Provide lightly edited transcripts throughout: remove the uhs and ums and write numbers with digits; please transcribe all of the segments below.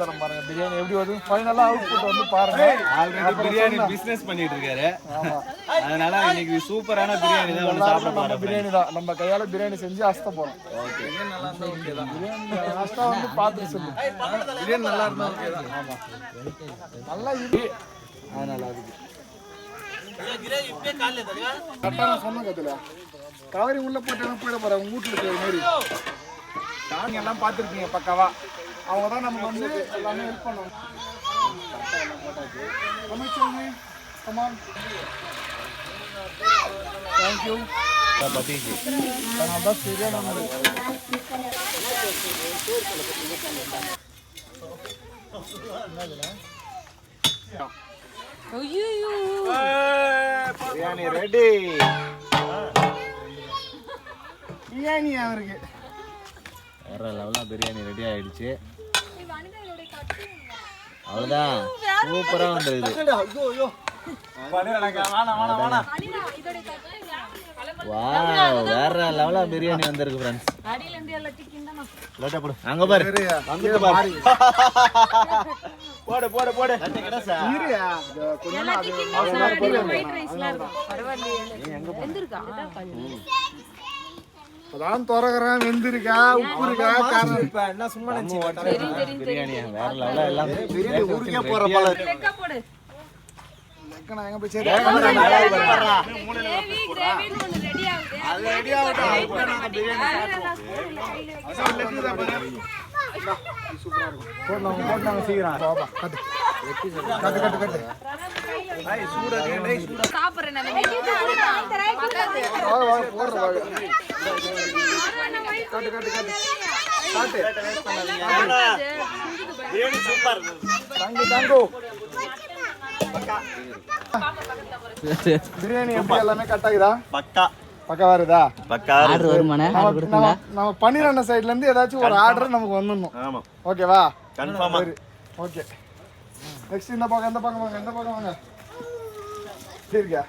தரம் பாருங்க பிரியாணி எப்படி வருது ஃபைனலா அவுட்புட் வந்து பாருங்க ஆல்ரெடி பிரியாணி பிசினஸ் பண்ணிட்டு இருக்காரு அதனால இன்னைக்கு சூப்பரான பிரியாணி தான் வந்து சாப்பிட போறோம் பிரியாணி தான் நம்ம கையால பிரியாணி செஞ்சு அஸ்த போறோம் ஓகே நல்லா இருந்தா ஓகே தான் பிரியாணி அஸ்தா வந்து பார்த்து சொல்லு பிரியாணி நல்லா இருந்தா ஓகே தான் ஆமா நல்லா இருக்கு நல்லா இருக்கு கரெக்டா நான் சொன்ன கத்துல காவிரி உள்ள போட்டு போயிட போறேன் உங்க வீட்டுல இருக்கிற மாதிரி நீங்க எல்லாம் பார்த்துருக்கீங்க பக்காவா அவங்க தான் நமக்கு வந்து எல்லாமே ஹெல்ப் பண்ணுவாங்க கமான் தேங்க்யூ பத்திக்கு அதனால சரியா நம்ம பிரியாணி ரெடி பிரியாணி அவருக்கு வேற லெவலா பிரியாணி ரெடி ஆயிடுச்சு அவ்வளோதான் சூப்பரா வந்துருது வாவ் வேற லெவலா பிரியாணி வந்திருக்கு फ्रेंड्स அங்க பாரு அங்க பாரு போடு போடு போடு ஈரியா கொஞ்சம் அதான் திறக்கிறேன் வெந்திருக்கா உப்பு இருக்கா காரம் இப்ப என்ன சும்மா பிரியாணி வேற லெவலா எல்லாம் பிரியாணி ஊருக்கே போற போல லெக்கனா எங்க போய் சரி அது ரெடி ஆகட்டும் இப்போ நாங்க பிரியாணி சாப்பிடுவோம் போடுறாங்க சீக்கிரம் கட்டு கட்டு கட்டு கட்டு ஐ சூடா டேய் சூடா சாப்பிடுறேன் நான் போடுற கட்டு கட்டு கட்டு காட்டு பிரியாணி சூப்பர் தாங்கு தாங்கு பிரியாணி எப்படி எல்லாமே கட் ஆகுதா பக்கா பக்கா வருதா பக்கா ஆர்டர் வருமானே நம்ம பன்னீர் சைடுல இருந்து ஏதாச்சும் ஒரு ஆர்டர் நமக்கு வந்துடணும் ஆமா ஓகேவா கன்ஃபார்மா ஓகே நெக்ஸ்ட் இந்த பக்கம் வாங்க இந்த பக்கம் வாங்க சரிக்கா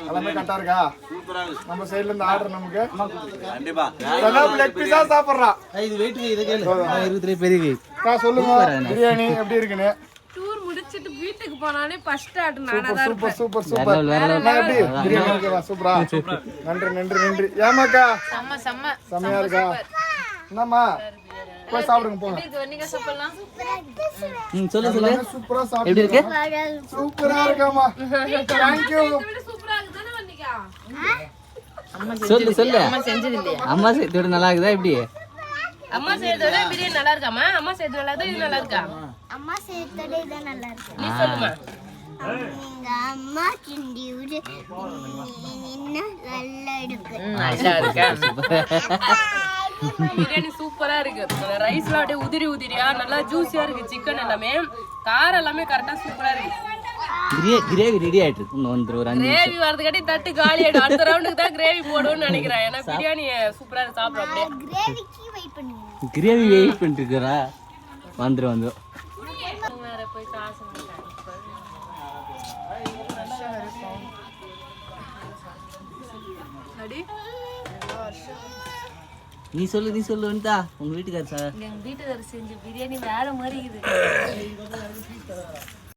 எல்லாமே கரெக்டா இருக்கா சூப்பரா இருக்கு நம்ம சைடுல இருந்து ஆர்டர் நமக்கு கண்டிப்பா எல்லாம் லெக் பீஸா சாப்பிடுறா இது வெயிட் இத கேளு 23 பெரிய சொல்லுங்க பிரியாணி எப்படி இருக்குன்னு டூர் முடிச்சிட்டு வீட்டுக்கு போனானே ஃபர்ஸ்ட் ஆர்டர் நானா தான் சூப்பர் சூப்பர் சூப்பர் நான் எப்படி பிரியாணி ஓகேவா சூப்பரா நன்றி நன்றி நன்றி ஏமாக்கா செம்ம செம்மையா இருக்கா என்னம்மா போய் சாப்பிடுங்க போங்க இது நீங்க சாப்பிடலாம் சொல்லு சொல்லு சூப்பரா எப்படி இருக்கு சூப்பரா இருக்காமா தேங்க் யூ சூப்பரா இருக்கு தானே வந்தீங்க சொல்லு சொல்லு அம்மா செஞ்சது இல்லையா அம்மா செய்தோட நல்லா இருக்குதா எப்படி அம்மா செய்தோட பிரியாணி நல்லா இருக்காமா அம்மா செய்து நல்லா இருக்கா இது நல்லா இருக்கா அம்மா செய்தோட இது நல்லா இருக்கு நீ சொல்லுமா நீங்க அம்மா கிண்டி விடு இன்னும் நல்லா இருக்கு நல்லா இருக்கா பிரியாணி சூப்பரா இருக்கு ரைஸ்லாம் அப்படியே உதிரி உதிரியா நல்லா ஜூஸியா இருக்கு சிக்கன் எல்லாமே காரம் எல்லாமே கரெக்டா சூப்பரா இருக்கு கிரேவி ரெடி ஆயிட்டு இருக்கு இன்னும் வந்து ஒரு 5 கிரேவி வரதுக்காட்டி தட்டு காலி ஆயிடும் அடுத்த ரவுண்டுக்கு தான் கிரேவி போடுவோம்னு நினைக்கிறேன் ஏன்னா பிரியாணி சூப்பரா இருக்கு சாப்பிடும் அப்படியே கிரேவிக்கு வெயிட் பண்ணுங்க கிரேவி வெயிட் பண்ணிட்டு இருக்கறா வந்துரும் வேற போய் காசு அடி நீ சொல்லு வந்தா உங்க வீட்டுக்காரர் சார் எங்க வீட்டுக்காரர் செஞ்ச பிரியாணி வேற மாதிரி இருக்குது